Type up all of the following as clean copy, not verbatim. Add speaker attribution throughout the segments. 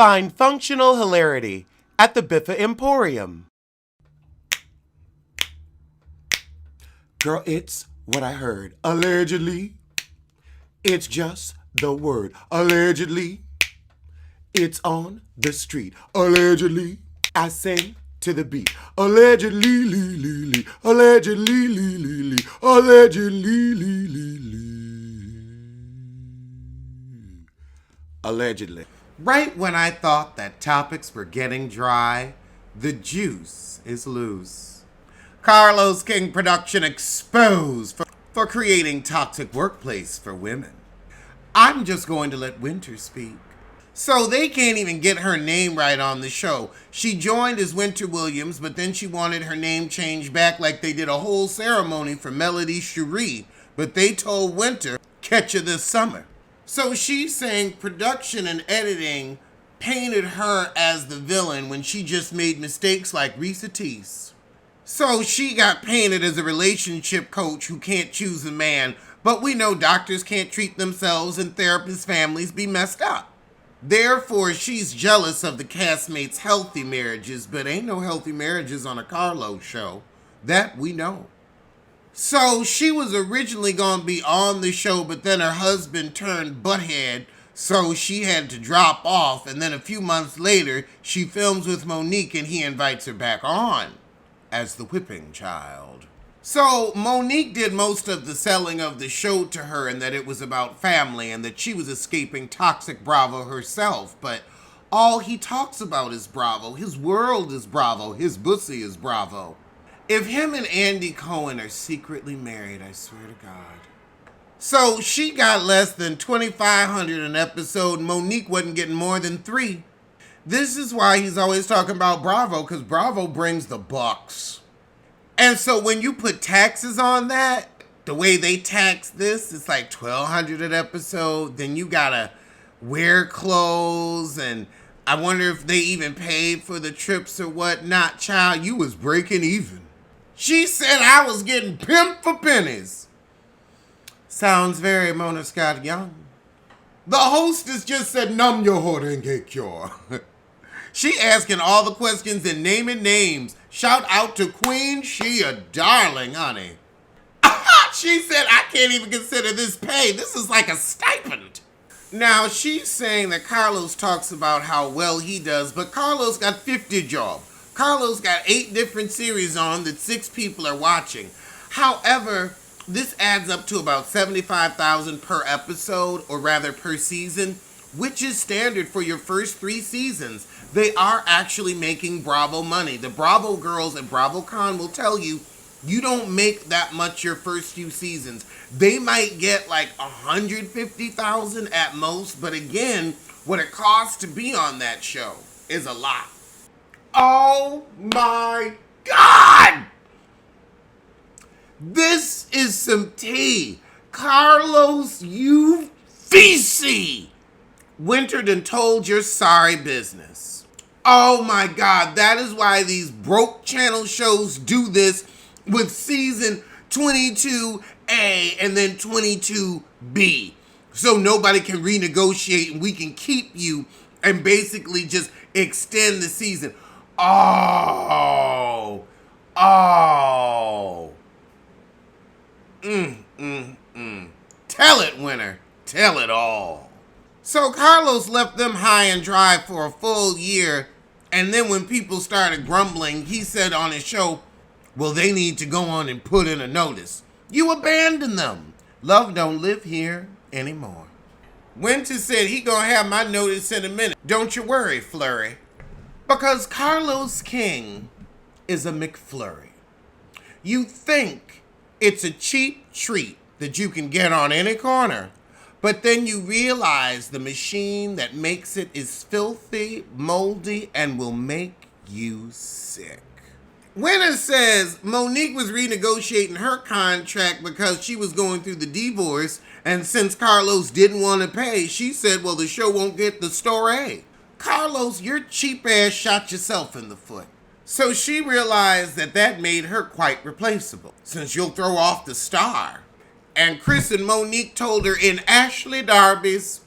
Speaker 1: Find functional hilarity at the Biffa Emporium. Girl, it's what I heard. Allegedly, it's just the word. Allegedly, it's on the street. Allegedly, I sing to the beat. Allegedly, lee, lee, lee. Allegedly, lee, lee, lee. Allegedly, lee, lee, lee. Allegedly. Right when I thought that topics were getting dry, the juice is loose. Carlos King Production exposed for creating toxic workplace for women. I'm just going to let Winter speak. So they can't even get her name right on the show. She joined as Winter Williams, but then she wanted her name changed back like they did a whole ceremony for Melody Cherie, but they told Winter, catch you this summer. So she's saying production and editing painted her as the villain when she just made mistakes like Risa Teese. So she got painted as a relationship coach who can't choose a man, but we know doctors can't treat themselves and therapists' families be messed up. Therefore, she's jealous of the castmates' healthy marriages, but ain't no healthy marriages on a Carlos show. That we know. So she was originally going to be on the show, but then her husband turned butthead, so she had to drop off, and then a few months later, she films with Monique and he invites her back on as the whipping child. So Monique did most of the selling of the show to her, and that it was about family and that she was escaping toxic Bravo herself, but all he talks about is Bravo. His world is Bravo. His pussy is Bravo. If him and Andy Cohen are secretly married, I swear to God. So she got less than $2,500 an episode. Monique wasn't getting more than $3. This is why he's always talking about Bravo, because Bravo brings the bucks. And so when you put taxes on that, the way they tax this, it's like $1,200 an episode. Then you gotta wear clothes, and I wonder if they even paid for the trips or whatnot. Child, you was breaking even. She said I was getting pimped for pennies. Sounds very Mona Scott Young. The hostess just said, numb your heart and get cure. She asking all the questions and naming names. Shout out to Queen. She a darling, honey. She said, I can't even consider this pay. This is like a stipend. Now, she's saying that Carlos talks about how well he does, but Carlos got 50 jobs. Carlos got 8 different series on that 6 people are watching. However, this adds up to about $75,000 per episode, or rather per season, which is standard for your first 3 seasons. They are actually making Bravo money. The Bravo girls at BravoCon will tell you, you don't make that much your first few seasons. They might get like $150,000 at most, but again, what it costs to be on that show is a lot. Oh my God! This is some tea. Carlos, you feces! Winter done told your sorry business. Oh my God, that is why these broke channel shows do this with season 22A and then 22B. So nobody can renegotiate and we can keep you and basically just extend the season. Oh. Tell it, Winter. Tell it all. So Carlos left them high and dry for a full year, and then when people started grumbling, he said on his show, well, they need to go on and put in a notice. You abandoned them. Love don't live here anymore. Winter said he gonna have my notice in a minute. Don't you worry, Flurry. Because Carlos King is a McFlurry. You think it's a cheap treat that you can get on any corner, but then you realize the machine that makes it is filthy, moldy, and will make you sick. Winter says Monique was renegotiating her contract because she was going through the divorce, and since Carlos didn't want to pay, she said, well, the show won't get the story. Carlos, your cheap ass shot yourself in the foot. So she realized that made her quite replaceable, since you'll throw off the star. And Chris and Monique told her in Ashley Darby's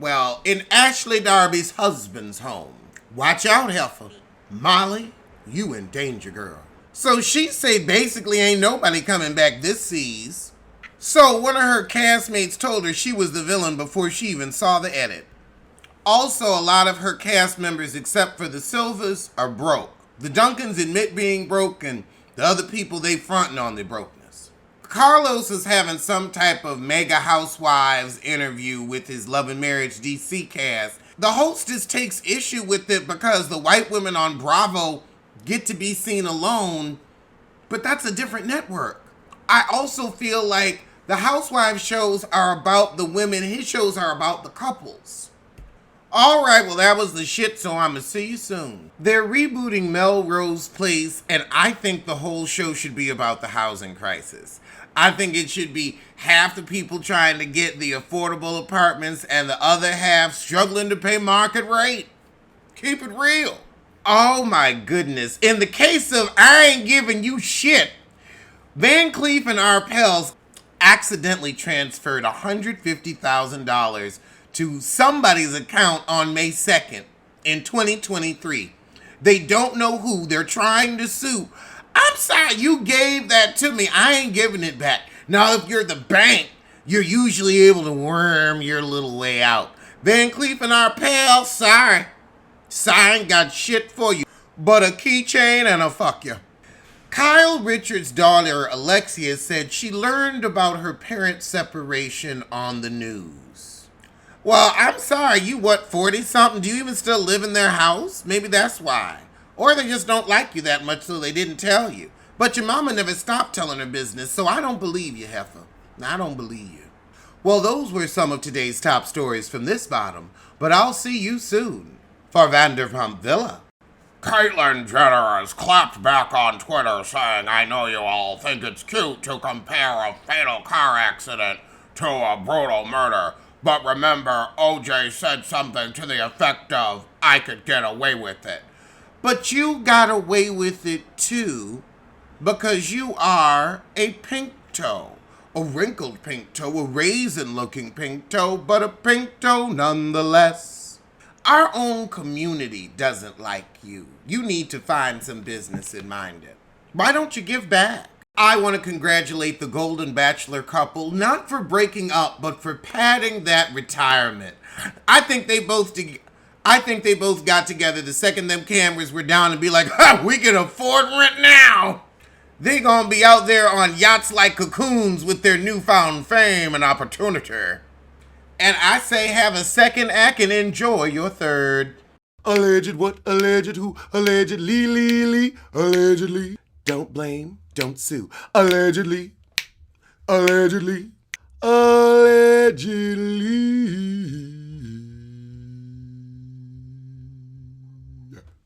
Speaker 1: Well, in Ashley Darby's husband's home. Watch out, heifer. Molly, you in danger, girl. So she say basically ain't nobody coming back this season. So one of her castmates told her she was the villain before she even saw the edit. Also, a lot of her cast members, except for the Silvers, are broke. The Duncans admit being broke, and the other people, they fronting on their brokenness. Carlos is having some type of mega housewives interview with his Love and Marriage DC cast. The hostess takes issue with it because the white women on Bravo get to be seen alone, but that's a different network. I also feel like the housewives shows are about the women, his shows are about the couples. All right, well, that was the shit, so I'm gonna see you soon. They're rebooting Melrose Place, and I think the whole show should be about the housing crisis. I think it should be half the people trying to get the affordable apartments and the other half struggling to pay market rate. Keep it real. Oh my goodness. In the case of I Ain't Giving You Shit, Van Cleef and Arpels accidentally transferred $150,000 to somebody's account on May 2nd in 2023. They don't know who. They're trying to sue. I'm sorry, you gave that to me. I ain't giving it back. Now, if you're the bank, you're usually able to worm your little way out. Van Cleef and Arpels, sorry. I ain't got shit for you, but a keychain and a fuck you. Kyle Richards' daughter, Alexia, said she learned about her parents' separation on the news. Well, I'm sorry, you what, 40-something? Do you even still live in their house? Maybe that's why. Or they just don't like you that much, so they didn't tell you. But your mama never stopped telling her business, so I don't believe you, heifer. I don't believe you. Well, those were some of today's top stories from this bottom, but I'll see you soon. For Vanderpump Villa. Caitlyn Jenner has clapped back on Twitter saying, I know you all think it's cute to compare a fatal car accident to a brutal murder. But remember, OJ said something to the effect of, I could get away with it. But you got away with it too, because you are a pink toe. A wrinkled pink toe, a raisin-looking pink toe, but a pink toe nonetheless. Our own community doesn't like you. You need to find some business and mind it. Why don't you give back? I want to congratulate the Golden Bachelor couple, not for breaking up, but for padding that retirement. I think they both got together the second them cameras were down and be like, we can afford rent now. They gonna be out there on yachts like cocoons with their newfound fame and opportunity. And I say have a second act and enjoy your third. Alleged what? Alleged who? Allegedly, allegedly. Don't blame, don't sue. Allegedly, allegedly, allegedly.